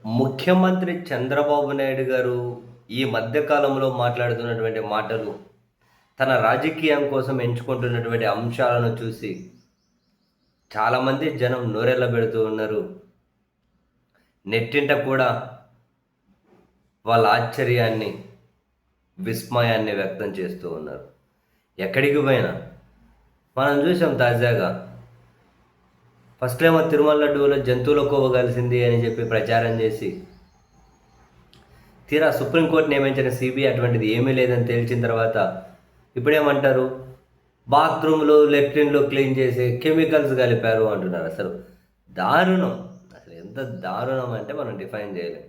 ముఖ్యమంత్రి చంద్రబాబు నాయుడు గారు ఈ మధ్య కాలంలో మాట్లాడుతున్నటువంటి మాటలు, తన రాజకీయం కోసం ఎంచుకుంటున్నటువంటి అంశాలను చూసి చాలామంది జనం నోరెళ్ళబెడుతూ ఉన్నారు. నెట్టింట కూడా వాళ్ళ ఆశ్చర్యాన్ని, విస్మయాన్ని వ్యక్తం చేస్తూ ఉన్నారు. ఎక్కడికి పోయినా మనం చూసాం తాజాగా ఫస్ట్ ఏమో తిరుమల లడ్డూలో జంతువుల కొవ్వు కలిసింది అని చెప్పి ప్రచారం చేసి, తీరా సుప్రీంకోర్టు నియమించిన సిబిఐ అటువంటిది ఏమీ లేదని తేల్చిన తర్వాత ఇప్పుడేమంటారు, బాత్రూమ్లు లెట్రిన్లు క్లీన్ చేసి కెమికల్స్ కలిపారు అంటున్నారు. అసలు దారుణం, అసలు ఎంత దారుణం అంటే మనం డిఫైన్ చేయలేం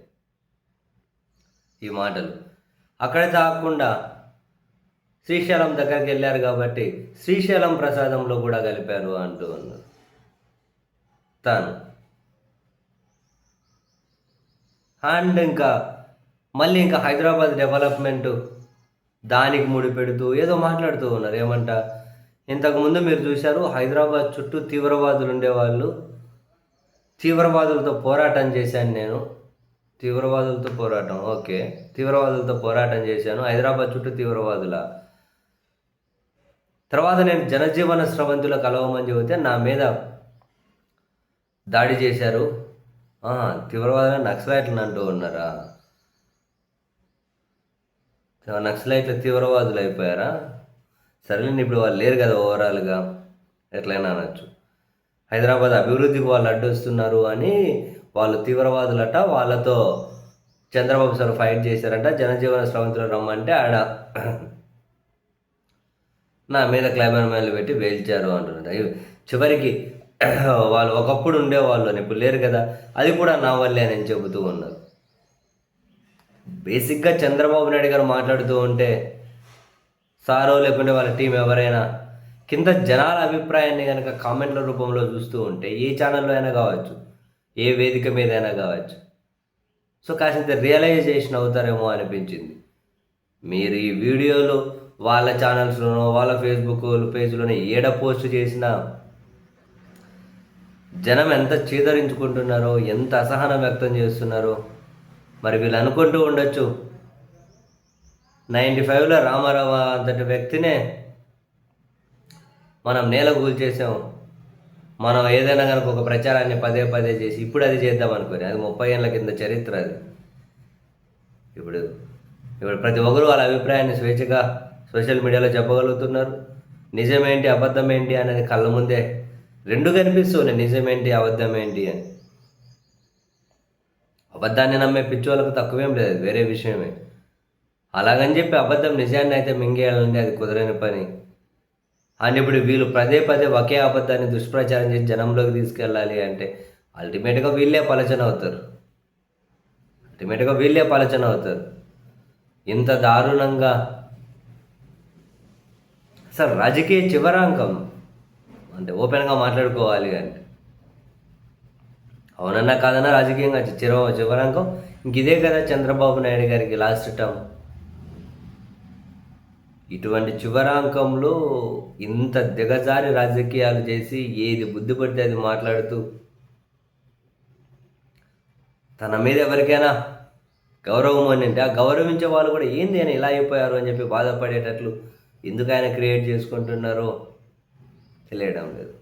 ఈ మాటలు. అక్కడే కాకుండా శ్రీశైలం దగ్గరికి వెళ్ళారు కాబట్టి శ్రీశైలం ప్రసాదంలో కూడా కలిపారు అంటూ ఉన్నారు. తాను అండ్ మళ్ళీ హైదరాబాద్ డెవలప్మెంటు దానికి ముడిపెడుతూ ఏదో మాట్లాడుతూ ఉన్నారు. ఏమంట, ఇంతకుముందు మీరు చూశారు హైదరాబాద్ చుట్టూ తీవ్రవాదులు ఉండేవాళ్ళు, తీవ్రవాదులతో పోరాటం చేశాను నేను, తీవ్రవాదులతో పోరాటం, ఓకే, తీవ్రవాదులతో పోరాటం చేశాను, హైదరాబాద్ చుట్టూ తీవ్రవాదుల తర్వాత నేను జనజీవన స్రవంతుల కలవమని చెబితే నా మీద దాడి చేశారు, తీవ్రవాదులు నక్సలైట్లను అంటూ ఉన్నారా? నక్సలైట్లు తీవ్రవాదులు అయిపోయారా? సరేలేండి, ఇప్పుడు వాళ్ళు లేరు కదా, ఓవరాల్గా ఎట్లయినా అనొచ్చు. హైదరాబాద్ అభివృద్ధికి వాళ్ళు అడ్డొస్తున్నారు అని వాళ్ళు తీవ్రవాదులట, వాళ్ళతో చంద్రబాబు సార్ ఫైట్ చేశారంట, జనజీవన స్రవంతులు రమ్మంటే ఆడ నా మీద క్లైమర్మైన్లు పెట్టి వేల్చారు అంటున్నారు. చివరికి వాళ్ళు ఒకప్పుడు ఉండేవాళ్ళు అని ఇప్పుడు లేరు కదా, అది కూడా నా వల్లే అని చెబుతూ ఉన్నారు. బేసిక్గా చంద్రబాబు నాయుడు గారు మాట్లాడుతూ ఉంటే సారో లేకుంటే వాళ్ళ టీం ఎవరైనా కింద జనాల అభిప్రాయాన్ని కనుక కామెంట్ల రూపంలో చూస్తూ ఉంటే ఏ ఛానల్లో అయినా కావచ్చు, ఏ వేదిక మీద అయినా కావచ్చు, సో కాసింత రియలైజేషన్ అవుతారేమో అనిపించింది. మీరు ఈ వీడియోలు వాళ్ళ ఛానల్స్లోనో వాళ్ళ ఫేస్బుక్ పేజ్లోనో ఏడ పోస్ట్ చేసినా జనం ఎంత చీదరించుకుంటున్నారో, ఎంత అసహనం వ్యక్తం చేస్తున్నారో. మరి వీళ్ళు అనుకుంటూ ఉండొచ్చు, 95లో రామారావు అంతటి వ్యక్తినే మనం నేల కూల్చేసాం, మనం ఏదైనా కనుక ఒక ప్రచారాన్ని పదే పదే చేసి ఇప్పుడు అది చేద్దాం అనుకోని, అది 30 ఏళ్ళ కింద చరిత్ర అది. ఇప్పుడు ప్రతి ఒక్కరు వాళ్ళ అభిప్రాయాన్ని స్వేచ్ఛగా సోషల్ మీడియాలో చెప్పగలుగుతున్నారు. నిజమేంటి అబద్ధం ఏంటి అనేది కళ్ళ ముందే రెండు కనిపిస్తుంది, నిజమేంటి అబద్ధం ఏంటి అని. అబద్ధాన్ని నమ్మే పిచ్చోళ్ళకు తక్కువేం లేదు, వేరే విషయమే. అలాగని చెప్పి అబద్ధం నిజాన్ని అయితే మింగేయాలంటే అది కుదరని పని. అండ్ ఇప్పుడు వీళ్ళు పదే పదే ఒకే అబద్ధాన్ని దుష్ప్రచారం చేసి జనంలోకి తీసుకెళ్ళాలి అంటే అల్టిమేట్గా వీళ్ళే పలచన అవుతారు. ఇంత దారుణంగా అసలు రాజకీయ చివరాంకం అంటే ఓపెన్గా మాట్లాడుకోవాలి అంటే, అవునన్నా కాదన్నా రాజకీయంగా చివరాంకం ఇదే కదా చంద్రబాబు నాయుడు గారికి లాస్ట్ టర్మ్. ఇటువంటి చివరాంకంలో ఇంత దిగజారి రాజకీయాలు చేసి ఏది బుద్ధి పడితే అది మాట్లాడుతూ తన మీద ఎవరికైనా గౌరవం అని అంటే ఆ గౌరవించే వాళ్ళు కూడా ఏంది అని ఇలా అయిపోయారు అని చెప్పి బాధపడేటట్లు ఎందుకు ఆయన క్రియేట్ చేసుకుంటున్నారో తెలియడం లేదు.